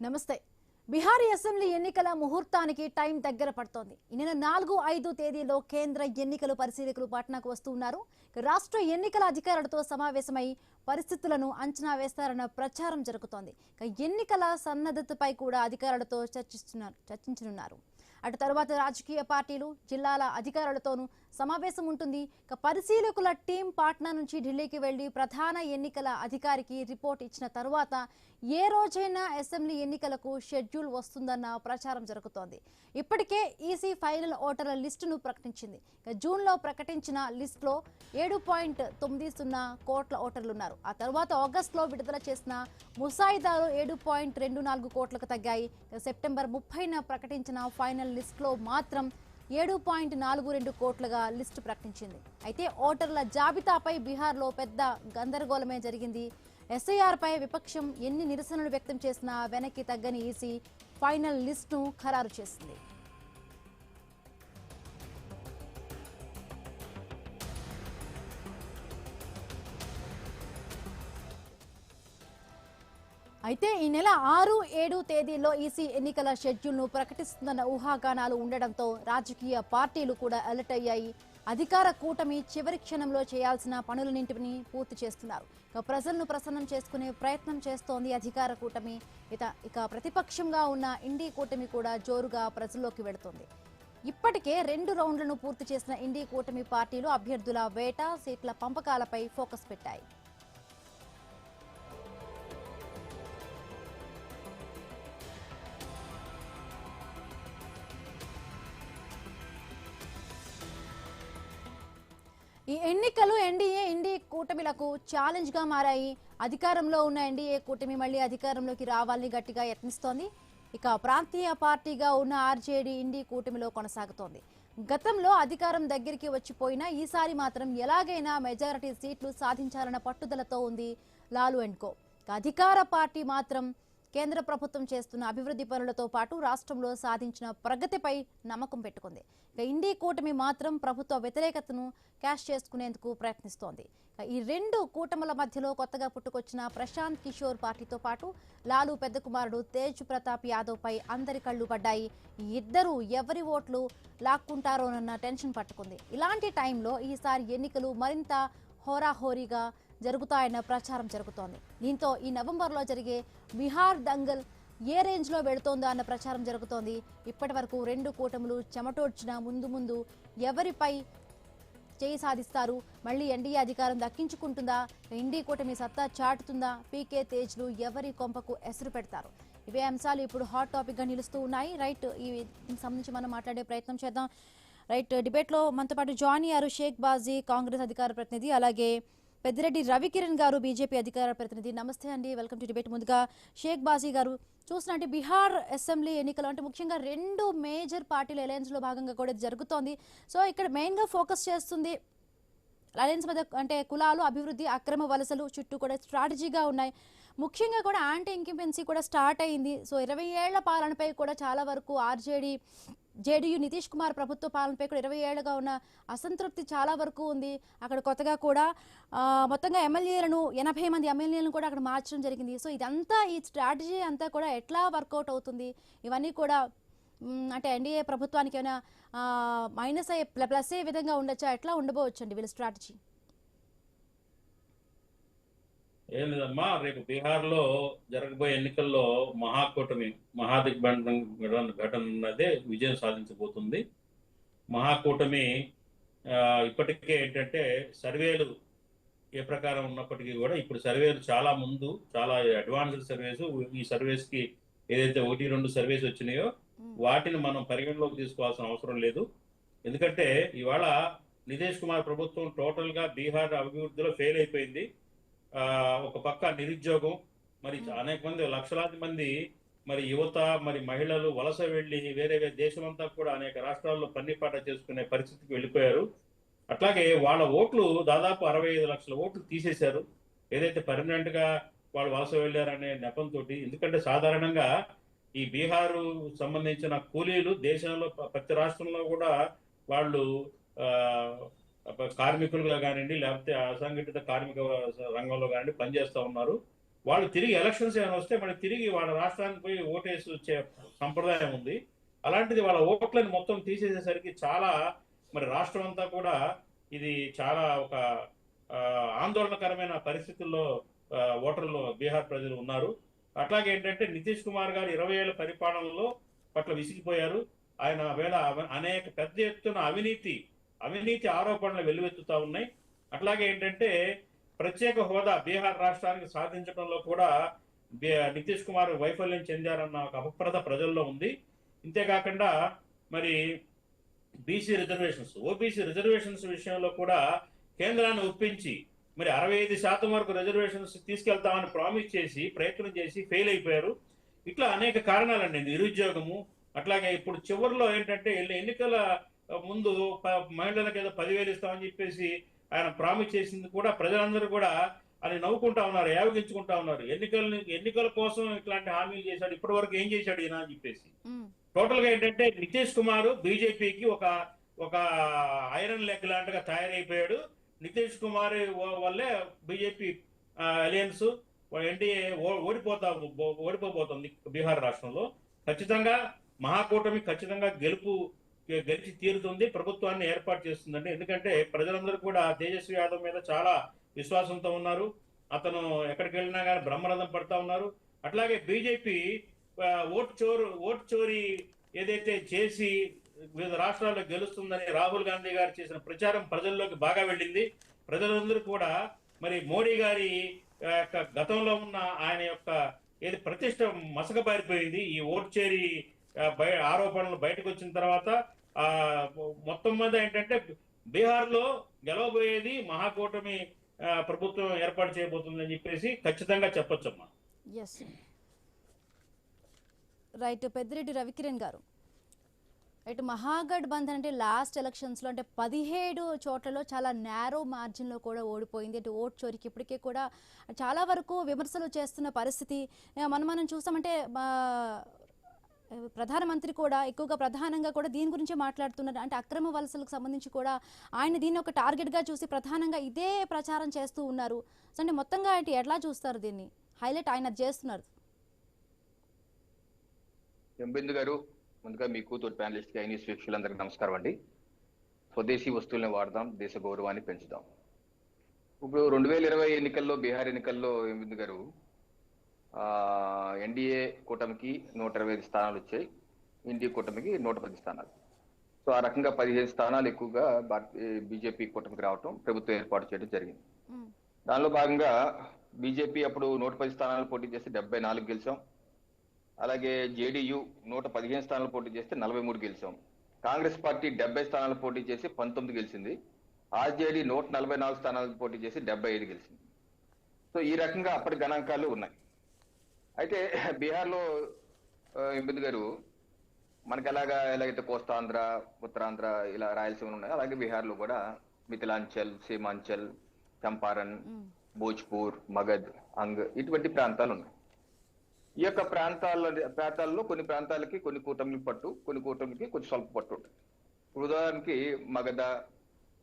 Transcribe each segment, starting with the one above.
నమస్తే. బిహారీ అసెంబ్లీ ఎన్నికల ముహూర్తానికి టైం దగ్గర పడుతోంది. ఈ నెల 4, 5 తేదీలో కేంద్ర ఎన్నికల పరిశీలకులు పాట్నాకు వస్తున్నారు. రాష్ట్ర ఎన్నికల అధికారులతో సమావేశమై పరిస్థితులను అంచనా వేస్తారన్న ప్రచారం జరుగుతోంది. ఎన్నికల సన్నద్ధతపై కూడా అధికారులతో చర్చించనున్నారు. అటు తర్వాత రాజకీయ పార్టీలు, జిల్లాల అధికారులతోనూ సమావేశం ఉంటుంది. పరిశీలకుల టీం పాట్నా నుంచి ఢిల్లీకి వెళ్లి ప్రధాన ఎన్నికల అధికారికి రిపోర్ట్ ఇచ్చిన తర్వాత ఏ రోజైనా అసెంబ్లీ ఎన్నికలకు షెడ్యూల్ వస్తుందన్న ప్రచారం జరుగుతోంది. ఇప్పటికే ఈసీ ఫైనల్ ఓటర్ల లిస్టును ప్రకటించింది. జూన్లో ప్రకటించిన లిస్టులో 7.90 కోట్ల ఓటర్లున్నారు. ఆ తర్వాత ఆగస్టులో విడుదల చేసిన ముసాయిదాలు 7.24 కోట్లకు తగ్గాయి. సెప్టెంబర్ 30న ప్రకటించిన ఫైనల్ లిస్టులో మాత్రం 7.42 కోట్లుగా లిస్టు ప్రకటించింది. అయితే ఓటర్ల జాబితాపై బీహార్లో పెద్ద గందరగోళమే జరిగింది. ఎస్ఐఆర్పై విపక్షం ఎన్ని నిరసనలు వ్యక్తం చేసినా వెనక్కి తగ్గని ఈసీ ఫైనల్ లిస్టును ఖరారు చేసింది. అయితే ఈ నెల 6, 7 తేదీల్లో ఈసీ ఎన్నికల షెడ్యూల్ను ప్రకటిస్తుందన్న ఊహాగానాలు ఉండడంతో రాజకీయ పార్టీలు కూడా అలర్ట్ అయ్యాయి. అధికార కూటమి చివరి క్షణంలో చేయాల్సిన పనులన్నింటినీ పూర్తి చేస్తున్నారు. ప్రజలను ప్రసన్నం చేసుకునే ప్రయత్నం చేస్తోంది అధికార కూటమి. ఇక ప్రతిపక్షంగా ఉన్న ఇండీ కూటమి కూడా జోరుగా ప్రజల్లోకి వెళుతోంది. ఇప్పటికే 2 రౌండ్లను పూర్తి చేసిన ఇండీ కూటమి పార్టీలు అభ్యర్థుల వేట, సీట్ల పంపకాలపై ఫోకస్ పెట్టాయి. ఈ ఎన్నికలు ఎన్డీఏ, ఇండీ కూటమిలకు ఛాలెంజ్ గా మారాయి. అధికారంలో ఉన్న ఎన్డీఏ కూటమి మళ్లీ అధికారంలోకి రావాలని గట్టిగా యత్నిస్తోంది. ఇక ప్రాంతీయ పార్టీగా ఉన్న ఆర్జేడీ ఇండీ కూటమిలో కొనసాగుతోంది. గతంలో అధికారం దగ్గరికి వచ్చిపోయినా ఈసారి మాత్రం ఎలాగైనా మెజారిటీ సీట్లు సాధించాలన్న పట్టుదలతో ఉంది లాలు అండ్ కో. అధికార పార్టీ మాత్రం కేంద్ర ప్రభుత్వం చేస్తున్న అభివృద్ధి పనులతో పాటు రాష్ట్రంలో సాధించిన ప్రగతిపై నమ్మకం పెట్టుకుంది. ఇండీ కూటమి మాత్రం ప్రభుత్వ వ్యతిరేకతను క్యాష్ చేసుకునేందుకు ప్రయత్నిస్తోంది. ఈ 2 కూటముల మధ్యలో కొత్తగా పుట్టుకొచ్చిన ప్రశాంత్ కిషోర్ పార్టీతో పాటు లాలు పెద్ద కుమారుడు తేజ్ ప్రతాప్ యాదవ్ పై అందరి కళ్లు పడ్డాయి. ఈ ఇద్దరు ఎవరి ఓట్లు లాక్కుంటారోనన్న టెన్షన్ పట్టుకుంది. ఇలాంటి టైంలో ఈసారి ఎన్నికలు మరింత హోరాహోరీగా జరుగుతాయన్న ప్రచారం జరుగుతోంది. దీంతో ఈ నవంబర్లో జరిగే బీహార్ దంగల్ ఏ రేంజ్లో వెళుతోందో అన్న ప్రచారం జరుగుతోంది. ఇప్పటి వరకు 2 కూటములు చెమటోడ్చిన ముందు ఎవరిపై చేయి సాధిస్తారు, మళ్ళీ ఎన్డీఏ అధికారం దక్కించుకుంటుందా, ఇండీ కూటమి సత్తా చాటుతుందా, పీకే తేజ్లు ఎవరి కొంపకు ఎసురు పెడతారు, ఇవే అంశాలు ఇప్పుడు హాట్ టాపిక్ గా నిలుస్తూ ఉన్నాయి. రైట్, ఈ సంబంధించి మనం మాట్లాడే ప్రయత్నం చేద్దాం. రైట్, డిబేట్లో మనతో పాటు జాయిన్ అయ్యారు షేక్ బాజీ, కాంగ్రెస్ అధికార ప్రతినిధి, అలాగే పెద్దిరెడ్డి రవికిరణ్ గారు, బీజేపీ అధికార ప్రతినిధి. నమస్తే అండి, వెల్కమ్ టు డిబేట్. ముందుగా షేక్ బాజీ గారు, చూసినట్టు బీహార్ అసెంబ్లీ ఎన్నికలు అంటే ముఖ్యంగా 2 మేజర్ పార్టీల అలయన్స్ లో భాగంగా కూడా జరుగుతోంది. సో ఇక్కడ మెయిన్ గా ఫోకస్ చేస్తుంది అలయన్స్ మీద అంటే కులాలు, అభివృద్ధి, అక్రమ వలసలు చుట్టూ కూడా స్ట్రాటజీగా ఉన్నాయి. ముఖ్యంగా కూడా యాంటీ ఇంకంపెన్సీ కూడా స్టార్ట్ అయింది. సో 20 ఏళ్ల పాలనపై కూడా చాలా వరకు జేడీయూ నితీష్ కుమార్ ప్రభుత్వ పాలనపై కూడా 20 ఏళ్లుగా ఉన్న అసంతృప్తి చాలా వరకు ఉంది. అక్కడ కొత్తగా కూడా మొత్తంగా 80 మంది ఎమ్మెల్యేలను కూడా అక్కడ మార్చడం జరిగింది. సో ఇదంతా, ఈ స్ట్రాటజీ అంతా కూడా ఎట్లా వర్కౌట్ అవుతుంది, ఇవన్నీ కూడా అంటే ఎన్డీఏ ప్రభుత్వానికి ఏమైనా మైనస్ ప్లస్ ఏ విధంగా ఉండొచ్చా, ఎట్లా ఉండబోవచ్చు అండి వీళ్ళ స్ట్రాటజీ? ఏం లేదమ్మా, రేపు బీహార్లో జరగబోయే ఎన్నికల్లో మహాకూటమి మహాదిగ్బంధం ఘటన అన్నదే విజయం సాధించబోతుంది. మహాకూటమి ఇప్పటికే ఏంటంటే సర్వేలు ఏ ప్రకారం ఉన్నప్పటికీ కూడా ఇప్పుడు సర్వేలు చాలా ముందు, చాలా అడ్వాన్స్డ్ సర్వేస్, ఈ సర్వేస్కి ఏదైతే 1-2 సర్వేస్ వచ్చినాయో వాటిని మనం పరిగణలోకి తీసుకోవాల్సిన అవసరం లేదు. ఎందుకంటే ఇవాళ నితీష్ కుమార్ ప్రభుత్వం టోటల్గా బీహార్ అభివృద్ధిలో ఫెయిల్ అయిపోయింది. ఒక పక్క నిరుద్యోగం, మరి అనేక మంది, లక్షలాది మంది మరి యువత, మరి మహిళలు వలస వెళ్లి వేరే దేశమంతా కూడా అనేక రాష్ట్రాల్లో పన్నిపాట చేసుకునే పరిస్థితికి వెళ్ళిపోయారు. అట్లాగే వాళ్ళ ఓట్లు దాదాపు 65 లక్షల ఓట్లు తీసేశారు, ఏదైతే పర్మనెంట్ గా వాళ్ళు వలస వెళ్ళారనే నెపంతో. ఎందుకంటే సాధారణంగా ఈ బీహారు సంబంధించిన కూలీలు దేశంలో ప్రతి రాష్ట్రంలో కూడా వాళ్ళు కార్మికులుగా కానివ్వండి, లేకపోతే అసంఘటిత కార్మిక రంగంలో కానివ్వండి పనిచేస్తూ ఉన్నారు. వాళ్ళు తిరిగి ఎలక్షన్స్ ఏమైనా వస్తే మళ్ళీ తిరిగి వాళ్ళ రాష్ట్రానికి పోయి ఓటేసి వచ్చే సంప్రదాయం ఉంది. అలాంటిది వాళ్ళ ఓట్లను మొత్తం తీసేసేసరికి చాలా మరి రాష్ట్రం అంతా కూడా ఇది చాలా ఒక ఆ, ఆందోళనకరమైన పరిస్థితుల్లో ఓటర్లు బీహార్ ప్రజలు ఉన్నారు. అట్లాగే ఏంటంటే నితీష్ కుమార్ గారు 20 ఏళ్ల పరిపాలనలో పట్ల విసిగిపోయారు. ఆయన వేళ అనేక పెద్ద ఎత్తున అవినీతి ఆరోపణలు వెల్లువెత్తుతా ఉన్నాయి. అట్లాగే ఏంటంటే ప్రత్యేక హోదా బీహార్ రాష్ట్రానికి సాధించడంలో కూడా నితీష్ కుమార్ వైఫల్యం చెందారన్న ఒక అపప్రద ప్రజల్లో ఉంది. ఇంతేకాకుండా మరి ఓబీసీ రిజర్వేషన్స్ విషయంలో కూడా కేంద్రాన్ని ఒప్పించి మరి 65% వరకు రిజర్వేషన్స్ తీసుకెళ్తామని ప్రామిస్ చేసి ప్రయత్నం చేసి ఫెయిల్ అయిపోయారు. ఇట్లా అనేక కారణాలండి, నిరుద్యోగము. అట్లాగే ఇప్పుడు చివరిలో ఏంటంటే ఎన్నికల ముందు మహిళలకు ఏదో 10,000 ఇస్తామని చెప్పేసి ఆయన ప్రామిస్ చేసింది కూడా ప్రజలందరూ కూడా అని నవ్వుకుంటా ఉన్నారు, యావగించుకుంటా ఉన్నారు. ఎన్నికల కోసం ఇట్లాంటి హామీలు చేశాడు, ఇప్పటి వరకు ఏం చేశాడు ఈయన అని చెప్పేసి. టోటల్ గా ఏంటంటే నితీష్ కుమార్ బీజేపీకి ఒక ఐరన్ లెగ్ లాంటిగా తయారైపోయాడు. నితీష్ కుమార్ వల్లే బీజేపీ అలయన్స్ ఎన్డీఏ ఓడిపోబోతుంది బీహార్ రాష్ట్రంలో. ఖచ్చితంగా మహాకూటమి ఖచ్చితంగా గెలిచి తీరుతుంది, ప్రభుత్వాన్ని ఏర్పాటు చేస్తుందండి. ఎందుకంటే ప్రజలందరూ కూడా తేజస్వి యాదవ్ మీద చాలా విశ్వాసంతో ఉన్నారు. అతను ఎక్కడికి వెళ్ళినా కానీ బ్రహ్మరథం పడతా ఉన్నారు. అట్లాగే బీజేపీ ఓటు చోరీ ఏదైతే చేసి వివిధ రాష్ట్రాల్లో గెలుస్తుందని రాహుల్ గాంధీ గారు చేసిన ప్రచారం ప్రజల్లోకి బాగా వెళ్ళింది. ప్రజలందరూ కూడా మరి మోడీ గారి గతంలో ఉన్న ఆయన యొక్క ఏది ప్రతిష్ట మసకబారిపోయింది. ఈ ఓటు చేరి ఆరోపణలు బయటకు వచ్చిన తర్వాత మొత్తం మీద ఏంటంటే బీహార్లో గెలవబోయేది మహాకూటమి ప్రభుత్వం ఏర్పాటు చేయబోతుందని చెప్పేసి ఖచ్చితంగా చెప్పొచ్చమ్మా. రైట్. పెద్దిరెడ్డి రవికిరణ్ గారు, రైట్, మహాగఠబంధన్ అంటే లాస్ట్ ఎలక్షన్స్లో అంటే 17 చోట్లలో చాలా నేరో మార్జిన్లో కూడా ఓడిపోయింది. అంటే ఓట్ చోరీకి ఇప్పటికే కూడా చాలా వరకు విమర్శలు చేస్తున్న పరిస్థితి మనం చూసామంటే ప్రధానమంత్రి కూడా ఎక్కువగా ప్రధానంగా కూడా దీని గురించే మాట్లాడుతున్నారు. అంటే అక్రమ వలసలకు సంబంధించి కూడా ఆయన దీన్ని ఒక టార్గెట్గా చూసి ప్రధానంగా ఇదే ప్రచారం చేస్తూ ఉన్నారు. సో అంటే మొత్తంగా అంటే ఎట్లా చూస్తారు దీన్ని? హైలైట్ ఆయన చేస్తున్నారు. ఎంబిందు గారు, ముందుగా మీకు తోటి ప్యానలిస్ట్కి ఐన్యూస్ వీక్షకులందరికీ నమస్కారం అండి. స్వదేశీ వస్తువులను వాడదాం, దేశ గౌరవాన్ని పెంచుదాం. ఇప్పుడు 2020 ఎన్నికల్లో, బీహార్ ఎన్నికల్లో ఎంబిందు గారు ఎన్డీఏ కూటమికి 125 స్థానాలు వచ్చాయి, ఎన్డీఏ కూటమికి 110 స్థానాలు. సో ఆ రకంగా 15 స్థానాలు ఎక్కువగా బీజేపీ కూటమికి రావటం, ప్రభుత్వం ఏర్పాటు చేయడం జరిగింది. దానిలో భాగంగా బీజేపీ అప్పుడు 110 స్థానాలు పోటీ చేసి 74 గెలిచాం. అలాగే జేడీయూ 115 స్థానాలు పోటీ చేస్తే 43 గెలిచాం. కాంగ్రెస్ పార్టీ 70 స్థానాలు పోటీ చేసి 19 గెలిచింది. ఆర్జేడీ 144 స్థానాలు పోటీ చేసి 75 గెలిచింది. సో ఈ రకంగా అప్పటి గణాంకాలు ఉన్నాయి. అయితే బీహార్లో ఎంబిందు గారు మనకి ఎలాగైతే కోస్తాంధ్ర, ఉత్తరాంధ్ర, ఇలా రాయలసీమ ఉన్నాయి, అలాగే బీహార్లో కూడా మిథిలాంచల్, సీమాంచల్, చంపారన్, భోజ్పూర్, మగధ్, అంగ్ ఇటువంటి ప్రాంతాలు ఉన్నాయి. ఈ యొక్క ప్రాంతాల్లో కొన్ని ప్రాంతాలకి కొన్ని కూటమికి పట్టు, కొన్ని కూటమికి కొంచెం స్వల్ప పట్టు ఉంటుంది. ఉదాహరణకి మగధ,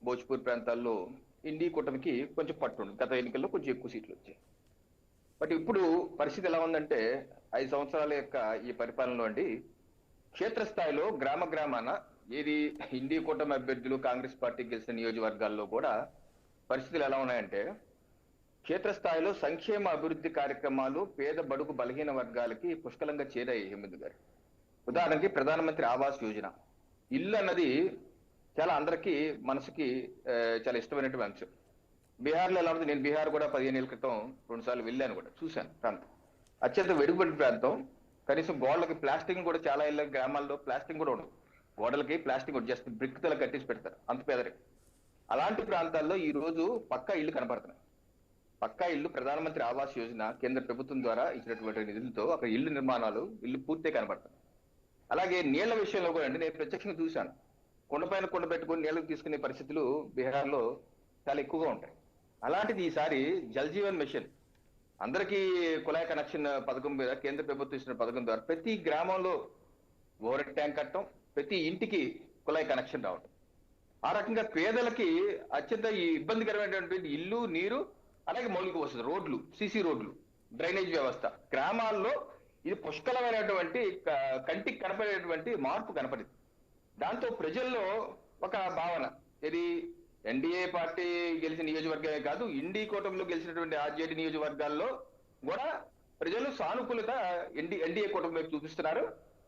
భోజ్పూర్ ప్రాంతాల్లో ఇండి కూటమికి కొంచెం పట్టు ఉంటుంది. గత ఎన్నికల్లో కొంచెం ఎక్కువ సీట్లు వచ్చాయి. బట్ ఇప్పుడు పరిస్థితి ఎలా ఉందంటే 5 సంవత్సరాల యొక్క ఈ పరిపాలనలో అండి, క్షేత్రస్థాయిలో గ్రామాన ఏది ఇండి కూటమి అభ్యర్థులు కాంగ్రెస్ పార్టీ గెలిచిన నియోజకవర్గాల్లో కూడా పరిస్థితులు ఎలా ఉన్నాయంటే, క్షేత్రస్థాయిలో సంక్షేమ అభివృద్ధి కార్యక్రమాలు పేద బడుగు బలహీన వర్గాలకి పుష్కలంగా చేరాయి హేమంత్ గారు. ఉదాహరణకి ప్రధానమంత్రి ఆవాస్ యోజన, ఇల్లు అన్నది చాలా అందరికీ మనసుకి చాలా ఇష్టమైనటువంటి అంశం. బీహార్లో ఎలా ఉంది, నేను బీహార్ కూడా 15 ఏళ్ల క్రితం 2 సార్లు వెళ్ళాను, కూడా చూశాను. ప్రాంతం అత్యంత వెనుకబడిన ప్రాంతం. కనీసం గోడలకి ప్లాస్టింగ్ కూడా చాలా ఇళ్ళ గ్రామాల్లో ప్లాస్టింగ్ కూడా ఉండదు. గోడలకి ప్లాస్టింగ్ జస్ట్ బ్రిక్ తల కట్టేసి పెడతారు, అంత పేదరికం. అలాంటి ప్రాంతాల్లో ఈ రోజు పక్కా ఇల్లు కనపడుతున్నాయి. పక్కా ఇల్లు ప్రధానమంత్రి ఆవాస్ యోజన కేంద్ర ప్రభుత్వం ద్వారా ఇచ్చినటువంటి నిధులతో అక్కడ ఇల్లు నిర్మాణాలు పూర్తిగా కనబడతాయి. అలాగే నీళ్ల విషయంలో కూడా అండి, నేను ప్రత్యక్షంగా చూశాను. కొండపైన కొండ పెట్టుకుని నీళ్లు తీసుకునే పరిస్థితులు బీహార్లో చాలా ఎక్కువగా ఉంటాయి. అలాంటిది ఈసారి జల్ జీవన్ మిషన్, అందరికీ కుళాయి కనెక్షన్ పథకం మీద కేంద్ర ప్రభుత్వం ఇచ్చిన పథకం ద్వారా ప్రతి గ్రామంలో ఓవర్ ట్యాంక్ కట్టడం, ప్రతి ఇంటికి కుళాయి కనెక్షన్ రావడం. ఆ రకంగా పేదలకి అత్యంత ఇబ్బందికరమైనటువంటి ఇల్లు, నీరు, అలాగే మౌలిక వసతులు, రోడ్లు, సీసీ రోడ్లు డ్రైనేజ్ వ్యవస్థ. గ్రామాల్లో ఇది పుష్కలమైనటువంటి కంటికి కనపడేటువంటి మార్పు కనపడింది. దాంతో ప్రజల్లో ఒక భావన, ఇది ఎన్డీఏ పార్టీ గెలిచిన నియోజకవర్గమే కాదు, ఇండి కూటమిలో గెలిచినటువంటి ఆర్జేడీ నియోజకవర్గాల్లో కూడా ప్రజలు సానుకూలత ఎన్డీఏ కూటమి వైపు చూపిస్తున్నారు.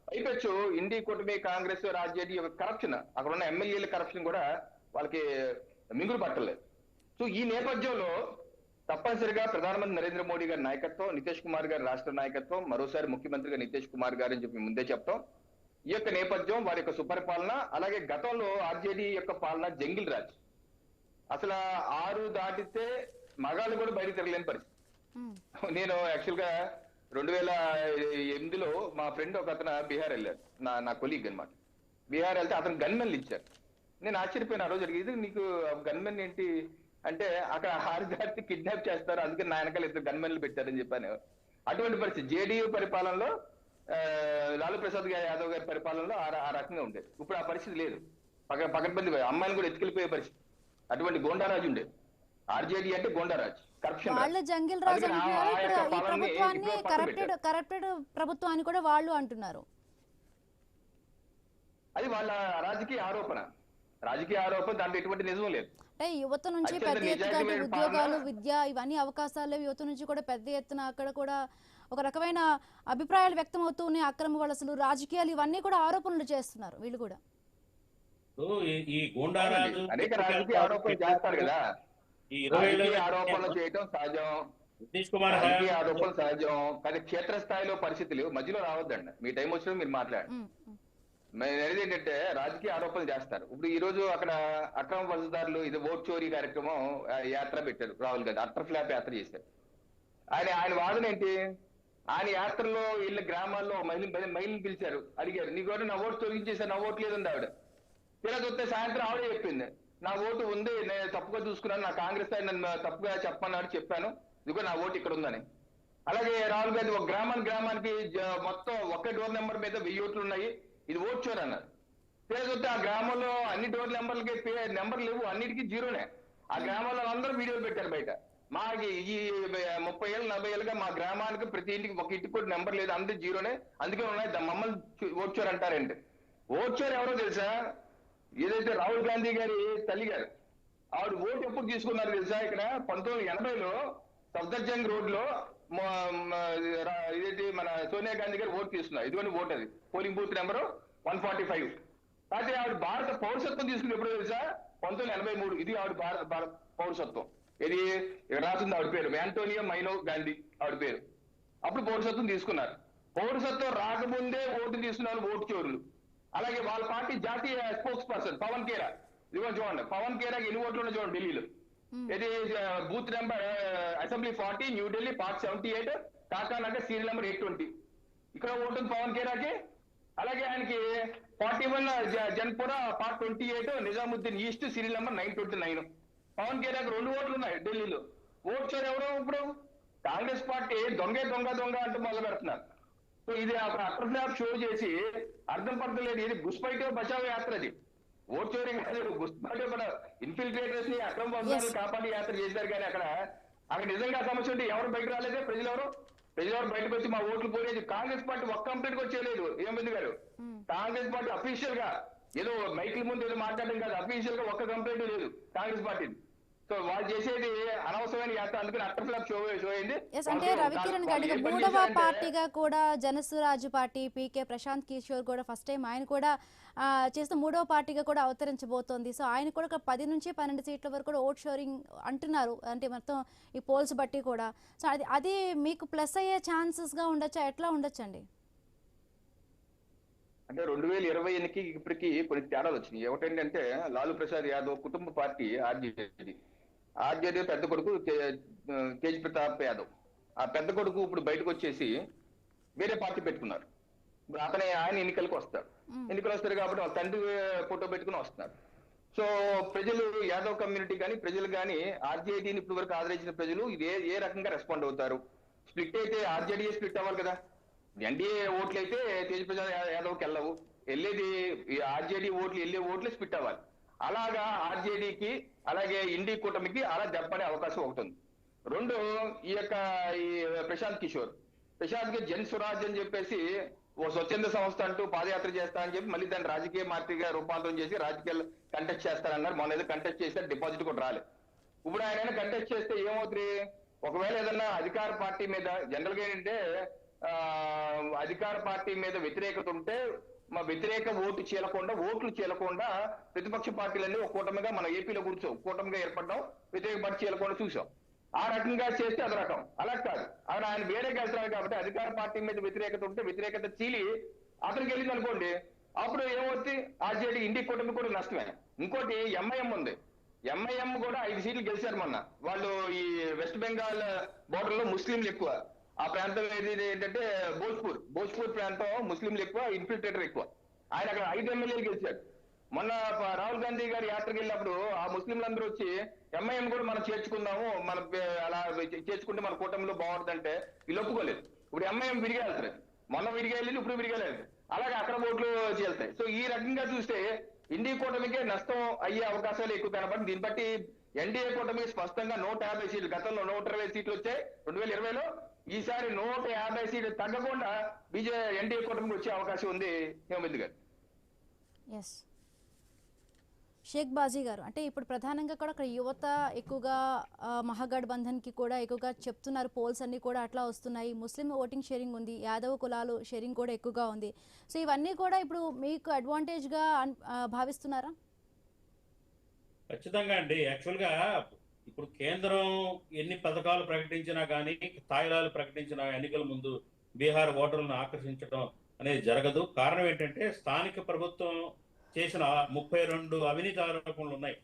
పైపెచ్చు ఇండి కూటమి, కాంగ్రెస్, ఆర్జేడీ యొక్క కరప్షన్, అక్కడ ఉన్న ఎమ్మెల్యేల కరప్షన్ కూడా వాళ్ళకి మింగుడు పట్టలేదు. సో ఈ నేపథ్యంలో తప్పనిసరిగా ప్రధానమంత్రి నరేంద్ర మోడీ గారి నాయకత్వం, నితీష్ కుమార్ గారి రాష్ట్ర నాయకత్వం, మరోసారి ముఖ్యమంత్రిగా నితీష్ కుమార్ గారు అని చెప్పి ముందే చెప్తాం. ఈ యొక్క నేపథ్యం, వారి యొక్క సుపరిపాలన, అలాగే గతంలో ఆర్జేడీ యొక్క పాలన జంగిల్ రాజ్. అసలు 6 దాటితే మగాళ్ళు కూడా బయట తిరగలేని పరిస్థితి. నేను యాక్చువల్ గా 2008లో మా ఫ్రెండ్ ఒక అతను బీహార్ వెళ్ళారు, నా కొలీగ్ అనమాట. బీహార్ వెళ్తే అతను గన్మెన్లు ఇచ్చారు. నేను ఆశ్చర్యపోయిన ఆ రోజు అడిగి, నీకు గన్మెన్ ఏంటి అంటే, అక్కడ 6 దాటి కిడ్నాప్ చేస్తారు, అందుకే నా వెనకాల 2 గన్మెన్లు పెట్టారని చెప్పాను. అటువంటి పరిస్థితి జేడీయూ పరిపాలనలో, లాలూ ప్రసాద్ యాదవ్ గారి పరిపాలనలో ఆ రకంగా ఉండేది. ఇప్పుడు ఆ పరిస్థితి లేదు. పకడ్బందీ అమ్మాయిలు కూడా ఎత్తుకెళ్ళిపోయే పరిస్థితి. అటువంటి గోండారాజు ఉండేది. ఆర్జేడీ అంటే గోండారాజ్, కరప్షన్. వాళ్ళ జంగిల్ రాజ్ అంటున్నారు. ఇప్పుడు ఈ ప్రభుత్వాన్ని కరప్టెడ్ ప్రభుత్వాన్ని కూడా వాళ్ళు అంటున్నారు. అది వాళ్ళ రాజకీయ ఆరోపణ. దాంట్లో ఎటువంటి నిజం లేదు. అంటే యువత నుంచి పెద్ద ఎత్తుగా ఉద్యోగాలు, విద్య, ఇవన్నీ అవకాశాలు యువత నుంచి కూడా పెద్ద ఎత్తున అక్కడ కూడా ఒక రకమైన అభిప్రాయాలు వ్యక్తం అవుతూ ఉన్నాయి. అక్రమ వలసలు, రాజకీయాలు, ఇవన్నీ కూడా ఆరోపణలు చేస్తున్నారు వీళ్ళు కూడా. ఈ గూండారాజు అనేక రాజకీయ ఆరోపణలు చేస్తారు కదా. ఈ ఆరోపణలు చేయటం సహజం, నితీష్ కుమార్ రాజకీయ ఆరోపణలు సహజం. కానీ క్షేత్రస్థాయిలో పరిస్థితులు మధ్యలో రావద్దండి. మీ టైం వచ్చినా మీరు మాట్లాడండి. అనేది ఏంటంటే, రాజకీయ ఆరోపణలు చేస్తారు. ఇప్పుడు ఈ రోజు అక్కడ అక్రమ వలసదారులు ఇది ఓట్ చోరీ కార్యక్రమం యాత్ర పెట్టారు రాహుల్ గాంధీ, అట్టర్ ఫ్లాప్ యాత్ర చేశారు. ఆయన వాదన ఏంటి? ఆయన యాత్రలో వీళ్ళ గ్రామాల్లో మహిళలు పిలిచారు, అడిగారు, నీ కూడా నా ఓటు తొలగించేశారు, నా ఓటు లేదండి ఆవిడ. ఇలా చూస్తే సాయంత్రం ఆవిడే చెప్పింది, నా ఓటు ఉంది, నేను తప్పుగా చూసుకున్నాను, నా కాంగ్రెస్ నన్ను తప్పుగా చెప్పన్నాడు, చెప్పాను, ఇదిగో నా ఓటు ఇక్కడ ఉందని. అలాగే రాహుల్ గాంధీ ఒక గ్రామానికి మొత్తం ఒకే డోర్ నెంబర్ మీద 1000 ఓట్లు ఉన్నాయి, ఇది ఓట్ చోర్ అన్నారు. చూస్తే ఆ గ్రామంలో అన్ని డోర్ నెంబర్లకి నెంబర్ లేవు, అన్నిటికీ జీరోనే. ఆ గ్రామంలో అందరూ వీడియోలు పెట్టారు బయట. మాకి ఈ 30 ఏళ్ళు 40 ఏళ్ళుగా మా గ్రామానికి ప్రతి ఇంటికి ఒక ఇంటికి కూడా నెంబర్ లేదు, అందరూ జీరోనే, అందుకే ఉన్నాయి, మమ్మల్ని ఓట్ చోర్ అంటారండి. ఓట్ చోర్ ఎవరో తెలుసా? ఏదైతే రాహుల్ గాంధీ గారి తల్లి గారు, ఆవిడ ఓటు ఎప్పుడు తీసుకున్నారు తెలుసా? ఇక్కడ 1980లో సఫ్దర్జంగ్ రోడ్ లో ఇదేంటి మన సోనియా గాంధీ గారు ఓటు తీసుకున్నారు. ఇదిగోని ఓటు, అది పోలింగ్ బూత్ నెంబరు 145. అయితే ఆవిడ భారత పౌరసత్వం తీసుకుని ఎప్పుడు తెలుసా? 1983. ఇది ఆవిడ భారత పౌరసత్వం. ఇది ఇక్కడ రాసింది ఆవిడ పేరు, యాంటోనియో మైనో గాంధీ ఆవిడ పేరు. అప్పుడు పౌరసత్వం తీసుకున్నారు. పౌరసత్వం రాకముందే ఓటు తీసుకున్నారు ఓటు చోరులు. అలాగే వాళ్ళ పార్టీ జాతీయ స్పోక్స్ పర్సన్ పవన్ ఖేరా, ఇదిగో చూడండి, పవన్ ఖేరాకి ఎన్ని ఓట్లు ఉన్నాయి చూడండి ఢిల్లీలో. ఇది booth number assembly 40, New Delhi part 78, Kakanagar serial number 820. ఇక్కడ ఓటుంది పవన్ ఖేరాకి. అలాగే ఆయనకి 41 Jangpura part 28, Nizamuddin east serial number 929. Pavan ఖేరాకి 2 ఓట్లు ఉన్నాయి ఢిల్లీలో. ఓట్ చోరు ఎవరో ఇప్పుడు కాంగ్రెస్ పార్టీ దొంగ అంటూ మొదలు పెడుతున్నారు. సో ఇది అటర్ ఫ్లాప్ షో చేసి అర్థం పడతలేదు. ఇది గుస్పైటో బచావో యాత్ర, అది ఓట్ చోరీ కాదు. గుస్పైటో మన ఇన్ఫిల్ట్రేటర్స్ ని అక్రమ బంధాలను కాపాడి యాత్ర చేశారు. కానీ అక్కడ నిజంగా సమస్య ఉంటే ఎవరు బయట రాలేదే, ప్రజలెవరు బయటకు వచ్చి మా ఓట్లు పోలేదు. కాంగ్రెస్ పార్టీ ఒక్క కంప్లైంట్ కూడా చేయలేదు. ఏమంది గారు, కాంగ్రెస్ పార్టీ అఫీషియల్ గా ఏదో మైకిల్ ముందు ఏదో మాట్లాడడం కాదు, అఫీషియల్ గా ఒక్క కంప్లైంట్ లేదు కాంగ్రెస్ పార్టీ. సో వాళ్ళు చేసేది అనవసరమైన యాత్ర, అందుకని అట్టర్ ఫ్లాప్ షో అయింది. అంటే రవికిరణ్ గారికి 3వ పార్టీగా కూడా జనసురాజ్ పార్టీ పీకే ప్రశాంత్ కిషోర్ కూడా ఫస్ట్ టైం ఆయన కూడా చేసిన 3వ పార్టీగా కూడా అవతరించబోతోంది. సో ఆయన కూడా ఒక 10 నుంచి 12 సీట్ల వరకు కూడా ఓట్ షోరింగ్ అంటున్నారు, అంటే మొత్తం ఈ పోల్స్ బట్టి కూడా. సో అది మీకు ప్లస్ అయ్యే ఛాన్సెస్ గా ఉండొచ్చా, ఎట్లా ఉండొచ్చండి? అంటే 2020కి ఇప్పటికి కొన్ని తేడాలు వచ్చినాయి. ఒకటేంటంటే లాలూ ప్రసాద్ యాదవ్ కుటుంబ పార్టీ ఆర్జేడీ పెద్ద కొడుకు తేజ్ ప్రతాప్ యాదవ్, ఆ పెద్ద కొడుకు ఇప్పుడు బయటకు వచ్చేసి వేరే పార్టీ పెట్టుకున్నారు. ఇప్పుడు ఆయన ఎన్నికలకు వస్తారు కాబట్టి వాళ్ళ తండ్రి ఫోటో పెట్టుకుని వస్తున్నారు. సో ప్రజలు, యాదవ్ కమ్యూనిటీ కానీ ప్రజలు కానీ ఆర్జేడీని ఇప్పుడు వరకు ఆదరించిన ప్రజలు ఇది ఏ రకంగా రెస్పాండ్ అవుతారు? స్ప్లిట్ అయితే ఆర్జేడీ స్ప్లిట్ అవ్వాలి కదా. ఎన్డీఏ ఓట్లు అయితే తేజ్ ప్రసాద్ యాదవ్కి వెళ్ళవు, వెళ్ళేది ఆర్జేడీ ఓట్లు, వెళ్ళే ఓట్లు స్ప్లిట్ అవ్వాలి. అలాగా ఆర్జేడీకి అలాగే ఇండి కూటమికి అలా దెబ్బపడే అవకాశం ఒకటి ఉంది. రెండు ఈ యొక్క ఈ ప్రశాంత్ కిషోర్ జన్ స్వరాజ్ అని చెప్పేసి ఓ స్వచ్ఛంద సంస్థ అంటూ పాదయాత్ర చేస్తా అని చెప్పి మళ్ళీ దాన్ని రాజకీయ పార్టీగా రూపాంతరం చేసి రాజకీయాలు కంటెస్ట్ చేస్తారన్నారు. మొన్న ఏదో కంటెస్ట్ చేస్తే డిపాజిట్ కూడా రాలేదు. ఇప్పుడు ఆయన కంటెస్ట్ చేస్తే ఏమవుతుంది? ఒకవేళ ఏదన్నా అధికార పార్టీ మీద జనరల్ గా ఏంటంటే అధికార పార్టీ మీద వ్యతిరేకత ఉంటే మా వ్యతిరేక ఓట్లు చీలకుండా ప్రతిపక్ష పార్టీలన్నీ ఒక కూటమిగా మనం ఏపీలో కూటమిగా ఏర్పడ్డాం, వ్యతిరేక పార్టీ చీలకుండా చూసాం. ఆ రకంగా చేస్తే అది రకం. అలా కాదు, ఆయన వేరేకి వెళ్తున్నాడు కాబట్టి అధికార పార్టీ మీద వ్యతిరేకత ఉంటే వ్యతిరేకత చీలి అతనికి వెళ్ళింది అనుకోండి, అప్పుడు ఏమవుతుంది? ఆర్జేడీ ఇండి కూటమి కూడా నష్టమే. ఇంకోటి ఎంఐఎం ఉంది. ఎంఐఎం కూడా 5 సీట్లు గెలిచారు మొన్న. వాళ్ళు ఈ వెస్ట్ బెంగాల్ బోర్డర్ లో ముస్లింలు ఎక్కువ. ఆ ప్రాంతం ఏది ఏంటంటే భోజ్పూర్ ప్రాంతం ముస్లింలు ఎక్కువ, ఇన్ఫిల్ట్రేటర్ ఎక్కువ. ఆయన అక్కడ 5 ఎమ్మెల్యేలు గెలిచాడు. మొన్న రాహుల్ గాంధీ గారి యాత్రకు వెళ్ళినప్పుడు ఆ ముస్లింలందరూ వచ్చి ఎంఐఎం కూడా మనం చేర్చుకుందాము, మనం అలా చేర్చుకుంటే మన కూటమిలో బాగుంటుందంటే వీళ్ళు ఒప్పుకోలేదు. ఇప్పుడు ఎంఐఎం విడిగా వెళ్తారు. మొన్న విడిగా వెళ్ళి ఇప్పుడు విడిగా లేదు. అలాగే అక్కడ ఓట్లు చేస్తాయి. సో ఈ రకంగా చూస్తే ఇండియా కూటమికే నష్టం అయ్యే అవకాశాలు ఎక్కువ కనబడి, దీన్ని బట్టి ఎన్డీఏ కూటమికి స్పష్టంగా 150 సీట్లు, గతంలో 120 సీట్లు వచ్చాయి 2020లో. ఈసారి 150 సీట్లు తగ్గకుండా ఎన్డీఏ కూటమికి వచ్చే అవకాశం ఉంది. హేమంత్ గారు. ఎస్ షేక్ బాజీ గారు, అంటే ఇప్పుడు ప్రధానంగా కూడా అక్కడ యువత ఎక్కువగా మహాగఠబంధన్కి కూడా ఎక్కువగా చెప్తున్నారు. పోల్స్ అన్నీ కూడా అట్లా వస్తున్నాయి. ముస్లిం ఓటింగ్ షేరింగ్ ఉంది, యాదవ కులాలు షేరింగ్ కూడా ఎక్కువగా ఉంది. సో ఇవన్నీ కూడా ఇప్పుడు మీకు అడ్వాంటేజ్గా భావిస్తున్నారా? ఖచ్చితంగా అండి. యాక్చువల్గా ఇప్పుడు కేంద్రం ఎన్ని పథకాలు ప్రకటించినా కానీ, తాయిలాలు ప్రకటించిన ఎన్నికల ముందు బీహార్ ఓటర్లను ఆకర్షించడం అనేది జరగదు. కారణం ఏంటంటే స్థానిక ప్రభుత్వం చేసిన 32 అవినీతి ఆరోపణలు ఉన్నాయి.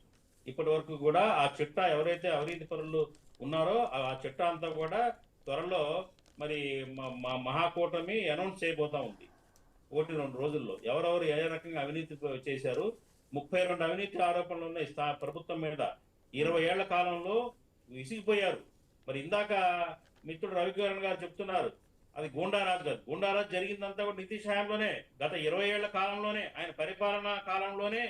ఇప్పటి వరకు కూడా ఆ చిట్టా ఎవరైతే అవినీతి పరులు ఉన్నారో ఆ చిట్టా అంతా కూడా త్వరలో మరి మహాకూటమి అనౌన్స్ చేయబోతా ఉంది. 1-2 రోజుల్లో ఎవరెవరు ఏ రకంగా అవినీతి చేశారు. 32 అవినీతి ఆరోపణలు ఉన్నాయి ప్రభుత్వం మీద. 20 ఏళ్ల కాలంలో విసిగిపోయారు. మరి ఇందాక మిత్రుడు రవికిరణ్ గారు చెప్తున్నారు, అది గూండారాజ్ గారు. గూండారాజ్ జరిగిందంతా కూడా నితీష్ హయాంలోనే, గత 20 ఏళ్ల కాలంలోనే, ఆయన పరిపాలనా కాలంలోనే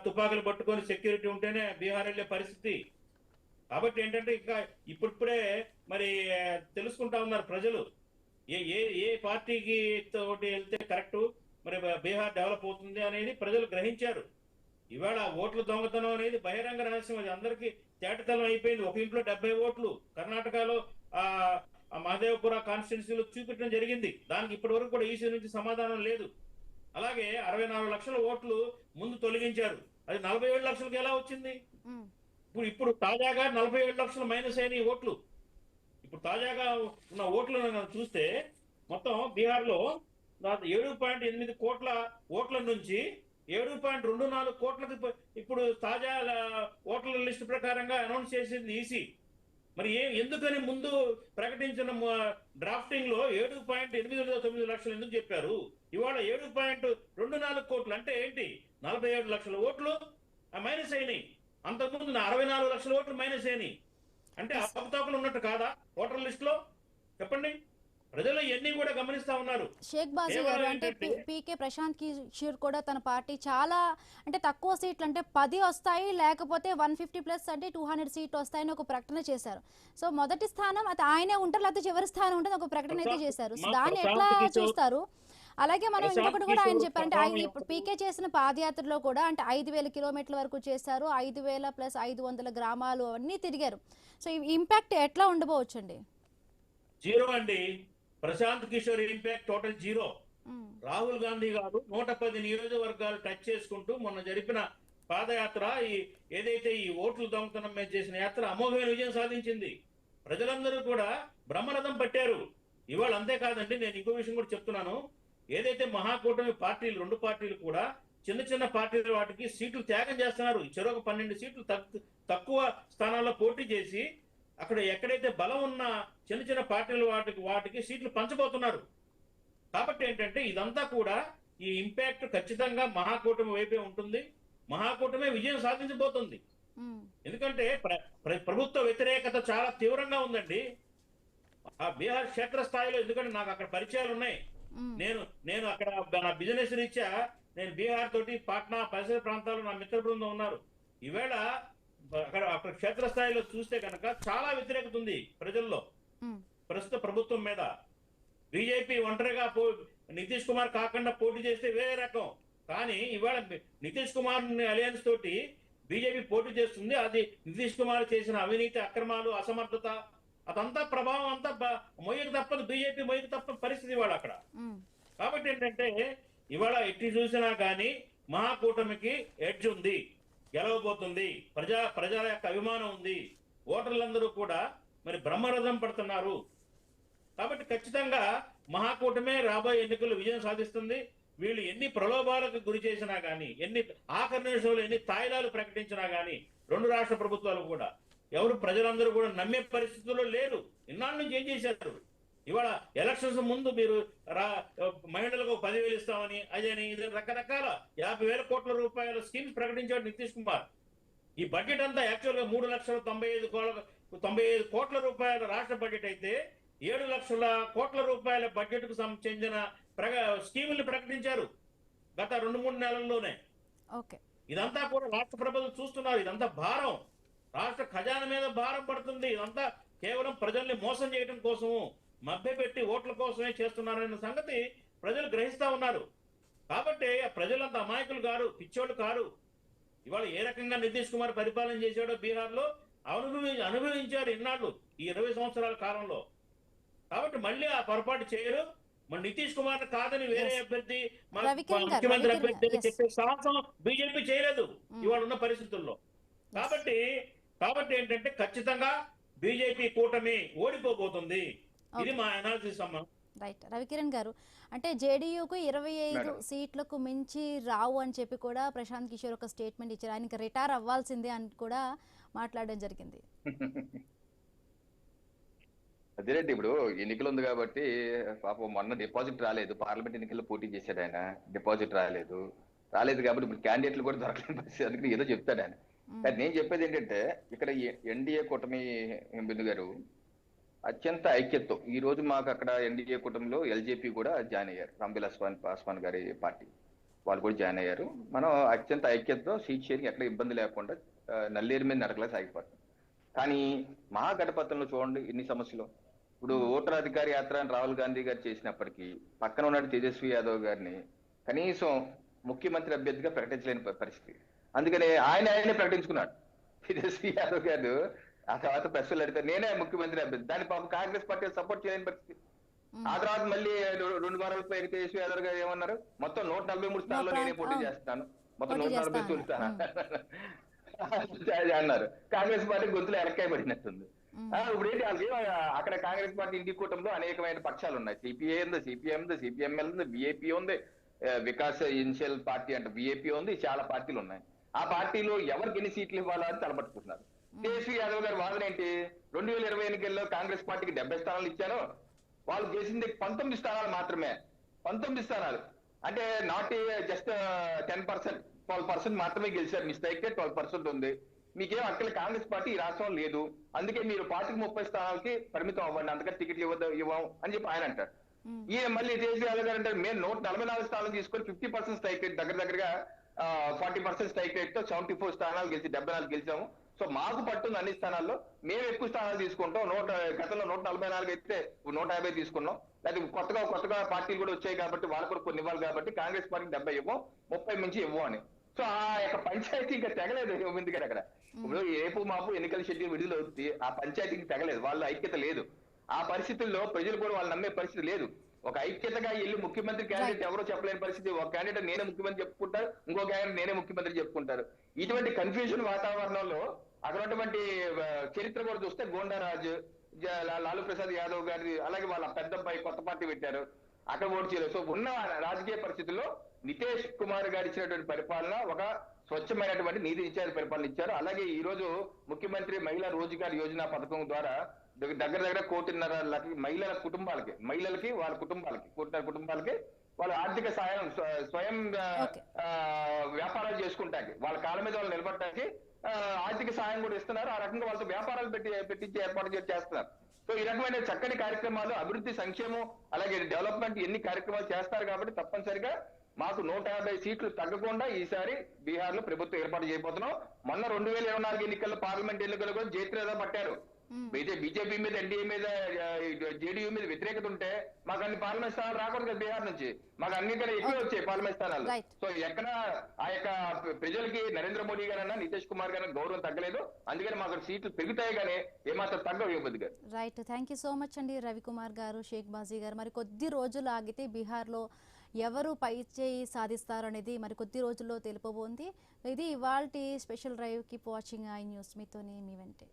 తుపాకులు పట్టుకొని సెక్యూరిటీ ఉంటేనే బీహార్ వెళ్లే పరిస్థితి. కాబట్టి ఏంటంటే ఇంకా ఇప్పుడిప్పుడే మరి తెలుసుకుంటా ఉన్నారు ప్రజలు ఏ ఏ ఏ పార్టీకి తోటి వెళ్తే కరెక్ట్, మరి బీహార్ డెవలప్ అవుతుంది అనేది ప్రజలు గ్రహించారు. ఇవాళ ఓట్ల దొంగతనం అనేది బహిరంగ రహస్యం. అది అందరికీ తేటతలం అయిపోయింది. ఒక ఇంట్లో 70 ఓట్లు కర్ణాటకలో మహదేవపుర కాన్స్టిట్యున్సీలో చూపించడం జరిగింది. దానికి ఇప్పటి వరకు కూడా ఈసీ నుంచి సమాధానం లేదు. అలాగే 64 లక్షల ఓట్లు ముందు తొలగించారు. అది 47 లక్షలకు ఎలా వచ్చింది? ఇప్పుడు తాజాగా 47 లక్షలు మైనస్ అయిన ఓట్లు. ఇప్పుడు తాజాగా ఉన్న ఓట్లను చూస్తే మొత్తం బీహార్లో 7.8 కోట్ల ఓట్ల నుంచి 7.24 కోట్లకు ఇప్పుడు తాజా ఓట్ల లిస్టు ప్రకారంగా అనౌన్స్ చేసింది ఈసీ. మరి ఎందుకని ముందు ప్రకటించిన డ్రాఫ్టింగ్ లో 7.89 లక్షలు ఎందుకు చెప్పారు? ఇవాళ 7.24 కోట్లు అంటే ఏంటి? 47 లక్షల ఓట్లు మైనస్ అయినాయి. అంతకుముందు 64 లక్షల ఓట్లు మైనస్ అయినాయి. అంటే అవకతవకలు ఉన్నట్టు కాదా ఓటర్ లిస్ట్ లో? చెప్పండి. ప్రజలు ఇవన్నీ కూడా గమనిస్తా ఉన్నారు. షేక్ బాజీ గారు, అంటే పీకే ప్రశాంత్ కిషోర్ కూడా తన పార్టీ చాలా అంటే తక్కువ సీట్లు అంటే 10 వస్తాయి, లేకపోతే 150+ అంటే 200 సీట్లు వస్తాయని ఒక ప్రకటన చేశారు. సో మొదటి స్థానం అయితే ఆయనే ఉంటారు, లేకపోతే చివరి స్థానం ఉంటుంది ఒక ప్రకటన అయితే చేశారు. సో దాన్ని ఎట్లా చూస్తారు? అలాగే మనం ఇంకొకటి కూడా ఆయన చెప్పారంటే ఇప్పుడు పీకే చేసిన పాదయాత్రలో కూడా అంటే 5,000 కిలోమీటర్ల వరకు చేశారు, 5,000 + 500 గ్రామాలు అన్నీ తిరిగారు. సో ఈ ఇంపాక్ట్ ఎట్లా ఉండబోవచ్చు అండి? జీరో అండి. Prashant Kishor impact total zero. Rahul Gandhi గారు 110 నియోజకవర్గాలు టచ్ చేసుకుంటూ మొన్న జరిపిన పాదయాత్ర, ఏదైతే ఈ ఓట్లు దొంగతనం మీద చేసిన యాత్ర అమోఘమైన విజయం సాధించింది. ప్రజలందరూ కూడా బ్రహ్మరథం పట్టారు. ఇవాళ అంతేకాదండి, నేను ఇంకో విషయం కూడా చెప్తున్నాను. ఏదైతే మహాకూటమి పార్టీలు 2 పార్టీలు కూడా చిన్న చిన్న పార్టీల వాటికి సీట్లు త్యాగం చేస్తున్నారు. చెరొక 12 సీట్లు తక్కువ స్థానాల్లో పోటీ చేసి అక్కడ ఎక్కడైతే బలం ఉన్న చిన్న చిన్న పార్టీలు వాటికి సీట్లు పంచబోతున్నారు. కాబట్టి ఏంటంటే ఇదంతా కూడా ఈ ఇంపాక్ట్ ఖచ్చితంగా మహాకూటమి వైపే ఉంటుంది. మహాకూటమి విజయం సాధించబోతుంది. ఎందుకంటే ప్రభుత్వ వ్యతిరేకత చాలా తీవ్రంగా ఉందండి ఆ బీహార్ క్షేత్రస్థాయిలో. ఎందుకంటే నాకు అక్కడ పరిచయాలు ఉన్నాయి. నేను అక్కడ నా బిజినెస్ రీత్యా నేను బీహార్ తోటి పాట్నా పరిసర ప్రాంతాల్లో నా మిత్ర బృందం ఉన్నారు. ఈవేళ అక్కడ క్షేత్రస్థాయిలో చూస్తే కనుక చాలా వ్యతిరేకత ఉంది ప్రజల్లో ప్రస్తుత ప్రభుత్వం మీద. బీజేపీ ఒంటరిగా నితీష్ కుమార్ కాకుండా పోటీ చేస్తే వేరే రకం. కానీ ఇవాళ నితీష్ కుమార్ అలయన్స్ తోటి బీజేపీ పోటీ చేస్తుంది. అది నితీష్ కుమార్ చేసిన అవినీతి, అక్రమాలు, అసమర్థత అదంతా ప్రభావం అంతా మొయ్యకు తప్పదు, బీజేపీ మొయ్యకు తప్పని పరిస్థితి ఇవాళ అక్కడ. కాబట్టి ఏంటంటే ఇవాళ ఎట్టి చూసినా కానీ మహాకూటమికి ఎడ్జ్ ఉంది, గెలవబోతుంది. ప్రజల యొక్క అభిమానం ఉంది. ఓటర్లందరూ కూడా మరి బ్రహ్మరథం పడుతున్నారు. కాబట్టి ఖచ్చితంగా మహాకూటమే రాబోయే ఎన్నికల్లో విజయం సాధిస్తుంది. వీళ్ళు ఎన్ని ప్రలోభాలకు గురి చేసినా కానీ, ఎన్ని ఆఖరి నిమిషంలో ఎన్ని తాయిలాలు ప్రకటించినా కానీ, రెండు రాష్ట్ర ప్రభుత్వాలు కూడా ఎవరు ప్రజలందరూ కూడా నమ్మే పరిస్థితుల్లో లేరు. ఇన్నాళ్ళ నుంచి ఏం చేశారు? ఇవాళ ఎలక్షన్స్ ముందు మీరు మహిళలకు 10,000 ఇస్తామని, అదని ఇది రకరకాల 50,000 కోట్ల రూపాయల స్కీమ్స్ ప్రకటించాడు నితీష్ కుమార్. ఈ బడ్జెట్ అంతా యాక్చువల్గా 3,95,95 కోట్ల రూపాయల రాష్ట్ర బడ్జెట్ అయితే 7 లక్షల కోట్ల రూపాయల బడ్జెట్ కు చెందిన స్కీముల్ని ప్రకటించారు గత 2-3 నెలల్లోనే. ఇదంతా కూడా రాష్ట్ర ప్రభుత్వం చూస్తున్నారు. ఇదంతా భారం, రాష్ట్ర ఖజానా మీద భారం పడుతుంది. ఇదంతా కేవలం ప్రజల్ని మోసం చేయడం కోసము, మభ్యపెట్టి ఓట్ల కోసమే చేస్తున్నారనే సంగతి ప్రజలు గ్రహిస్తా ఉన్నారు. కాబట్టి ప్రజలంతా అమాయకులు కారు, పిచ్చోళ్ళు కారు. ఇవాళ ఏ రకంగా నితీష్ కుమార్ పరిపాలన చేశాడో బీహార్లో అనుభవించారు ఇన్నాళ్ళు, ఈ 20 సంవత్సరాల కాలంలో. కాబట్టి మళ్ళీ ఆ పొరపాటు చేయరు. మన నితీష్ కుమార్ కాదని వేరే అభ్యర్థి, ముఖ్యమంత్రి అభ్యర్థి అని చెప్పే సాహసం బీజేపీ చేయలేదు ఇవాళ ఉన్న పరిస్థితుల్లో. కాబట్టి ఏంటంటే ఖచ్చితంగా బీజేపీ కూటమి ఓడిపోబోతుంది. ఇది మా అనాలిసిస్ అమ్మా. రైట్ రవికిరణ్ గారు, అంటే జేడీయూకు 25 సీట్లకు మించి రావు అని చెప్పి కూడా ప్రశాంత్ కిషోర్ ఒక స్టేట్మెంట్ ఇచ్చారు. ఆయనకి రిటైర్ అవ్వాల్సిందే అని కూడా మాట్లాడడం జరిగింది. అదేనండి, ఇప్పుడు ఎన్నికలు ఉంది కాబట్టి పాపం మొన్న డిపాజిట్ రాలేదు, పార్లమెంట్ ఎన్నికల్లో పోటీ చేశాడు ఆయన, డిపాజిట్ రాలేదు కాబట్టి ఇప్పుడు క్యాండిడేట్లు కూడా దొరకలేని పరిస్థితి. అందుకని ఏదో చెప్తాడు ఆయన. కానీ నేను చెప్పేది ఏంటంటే ఇక్కడ ఎన్డీఏ కూటమి బిందు గారు అత్యంత ఐక్యతతో ఈ రోజు మాకు అక్కడ ఎన్డీఏ కూటమిలో ఎల్జేపీ కూడా జాయిన్ అయ్యారు. రామ్విలాస్ పాస్వాన్ గారి పార్టీ వాళ్ళు కూడా జాయిన్ అయ్యారు. మనం అత్యంత ఐక్యతతో సీట్ షేరింగ్ ఎక్కడ ఇబ్బంది లేకుండా నల్లేరు మీద నడకలా సాగిపోతాం. కానీ మహాగఠపత్రంలో చూడండి ఎన్ని సమస్యలు. ఇప్పుడు ఓటర్ అధికారి యాత్ర అని రాహుల్ గాంధీ గారు చేసినప్పటికీ పక్కన ఉన్న తేజస్వి యాదవ్ గారిని కనీసం ముఖ్యమంత్రి అభ్యర్థిగా ప్రకటించలేని పరిస్థితి. అందుకని ఆయనే ప్రకటించుకున్నాడు తేజస్వి యాదవ్ గారు. ఆ తర్వాత ప్రశ్నలు అడిగితే నేనే ముఖ్యమంత్రి అభ్యర్థి, దాని పాపం కాంగ్రెస్ పార్టీ సపోర్ట్ చేయలేని పరిస్థితి. ఆ తర్వాత మళ్ళీ 2 వారాల పైన తేజస్వి యాదవ్ గారు ఏమన్నారు, మొత్తం 143 స్థానాల్లో నేనే పోటీ చేస్తాను, మొత్తం 143 స్థానాలు అన్నారు. కాంగ్రెస్ పార్టీ గొంతులు ఎలక్కాయ పడినట్టుంది. ఇప్పుడు ఏంటి అక్కడ కాంగ్రెస్ పార్టీ ఇంటి కూటమిలో అనేకమైన పక్షాలు ఉన్నాయి. సిపిఐ ఉంది, సిపిఎం ఉంది, సిపిఎంఎల్ ఉంది, బిఏపీ ఉంది, వికాస్ ఇనిషియల్ పార్టీ అంటే బిఏపీ ఉంది, చాలా పార్టీలు ఉన్నాయి. ఆ పార్టీలో ఎవరికి ఎన్ని సీట్లు ఇవ్వాలో అని తలపట్టుకుంటున్నారు. తేజస్వి యాదవ్ గారు వాదన ఏంటి, 2020 ఎన్నికల్లో కాంగ్రెస్ పార్టీకి 70 స్థానాలు ఇచ్చాను, వాళ్ళు గెలిచింది 19 స్థానాలు మాత్రమే. 19 స్థానాలు అంటే నాట్ జస్ట్ 10%, 12% మాత్రమే గెలిచారు. మీ స్ట్రైక్ రేట్ 12% ఉంది. మీకేం అక్కడ కాంగ్రెస్ పార్టీ ఈ రాష్ట్రం లేదు, అందుకే మీరు పార్టీకి 30 స్థానాలకి పరిమితం అవ్వండి, అందుకని టికెట్లు ఇవ్వం అని చెప్పి ఆయన అంటారు. ఈయన మళ్ళీ తేజస్వి యాదవ్ గారు అంటారు మేము 144 స్థానాలు తీసుకొని 50% స్ట్రైక్ రేట్, దగ్గరగా 40% స్ట్రైక్ రేట్ తో 74 స్థానాలు గెలిచి 74 గెలిచాము. సో మాకు పట్టుంది అన్ని స్థానాల్లో, మేము ఎక్కువ స్థానాలు తీసుకుంటాం. గతంలో 144 అయితే 150 తీసుకున్నాం. లేదా కొత్తగా పార్టీలు కూడా వచ్చాయి కాబట్టి వాళ్ళు కూడా కొన్ని ఇవ్వాలి కాబట్టి కాంగ్రెస్ పార్టీకి 70 ఇవ్వం, 30 మించి ఇవ్వం అని. సో ఆ యొక్క పంచాయతీ ఇంకా తెగలేదు ఎందుకంటే అక్కడ ఇప్పుడు రేపు మాపు ఎన్నికల షెడ్యూల్ విడుదల అవుతుంది, ఆ పంచాయతీకి తెగలేదు, వాళ్ళ ఐక్యత లేదు. ఆ పరిస్థితుల్లో ప్రజలు కూడా వాళ్ళు నమ్మే పరిస్థితి లేదు. ఒక ఐక్యతగా వెళ్ళి ముఖ్యమంత్రి క్యాండిడేట్ ఎవరో చెప్పలేని పరిస్థితి. ఒక క్యాండిడేట్ నేనే ముఖ్యమంత్రి చెప్పుకుంటారు, ఇంకో క్యాండిడేట్ నేనే ముఖ్యమంత్రి చెప్పుకుంటారు. ఇటువంటి కన్ఫ్యూజన్ వాతావరణంలో అక్కడ ఉన్నటువంటి చరిత్ర కూడా చూస్తే గోండారాజు, లాలూ ప్రసాద్ యాదవ్ గారి, అలాగే వాళ్ళ పెద్దబ్బాయి కొత్త పార్టీ పెట్టారు, అక్కడ ఓటు చేయలేదు. సో ఉన్న రాజకీయ పరిస్థితుల్లో నితీష్ కుమార్ గారు ఇచ్చినటువంటి పరిపాలన ఒక స్వచ్ఛమైనటువంటి నీతి నిశ్చయ పరిపాలన ఇచ్చారు. అలాగే ఈ రోజు ముఖ్యమంత్రి మహిళా రోజ్గార్ యోజన పథకం ద్వారా దగ్గర 1.5 మహిళల కుటుంబాలకి, వాళ్ళ కుటుంబాలకి 1.5 కుటుంబాలకి వాళ్ళ ఆర్థిక సాయం, స్వయం వ్యాపారాలు చేసుకుంటానికి, వాళ్ళ కాళ్ళ మీద వాళ్ళు నిలబడటానికి ఆర్థిక సాయం కూడా ఇస్తున్నారు. ఆ రకంగా వాళ్ళతో వ్యాపారాలు పెట్టించే ఏర్పాటు చేస్తున్నారు. సో ఈ రకమైన చక్కటి కార్యక్రమాలు, అభివృద్ధి, సంక్షేమం, అలాగే డెవలప్మెంట్ ఎన్ని కార్యక్రమాలు చేస్తారు కాబట్టి తప్పనిసరిగా మాకు 150 సీట్లు తగ్గకుండా ఈసారి బీహార్ లో ప్రభుత్వం ఏర్పాటు చేయబోతున్నాం. మొన్న 2024 ఎన్నికల్లో పార్లమెంట్ ఎన్నికల్లో కూడా జయత్రద పట్టారు. బీజేపీ మీద, ఎన్డీఏ మీద, జేడీయూ మీద వ్యతిరేకత ఉంటే మాకు అన్ని పార్లమెంట్ స్థానాలు రాకూడదు కదా బీహార్ నుంచి. మాకు అన్ని కూడా ఎక్కువ వచ్చాయి పార్లమెంట్ స్థానాలు. సో ఎక్కడ ఆ యొక్క ప్రజలకి నరేంద్ర మోడీ గారన్నా నితీష్ కుమార్ గారన్నా గౌరవం తగ్గలేదు. అందుకని మాకు సీట్లు పెరుగుతాయి కానీ ఏమాత్రం తగ్గవు ఇవ్వద్దు గారు. Right, thank you so much అండి రవికుమార్ గారు, షేక్ బాజీ గారు. మరి కొద్ది రోజులు ఆగితే బీహార్లో ఎవరు పై చేయి సాధిస్తారు అనేది మరి కొద్ది రోజుల్లో తెలుపబోతుంది. ఇది ఇవాల్టి special drive. Keep watching I news. మీతోనే మీ వెంటే.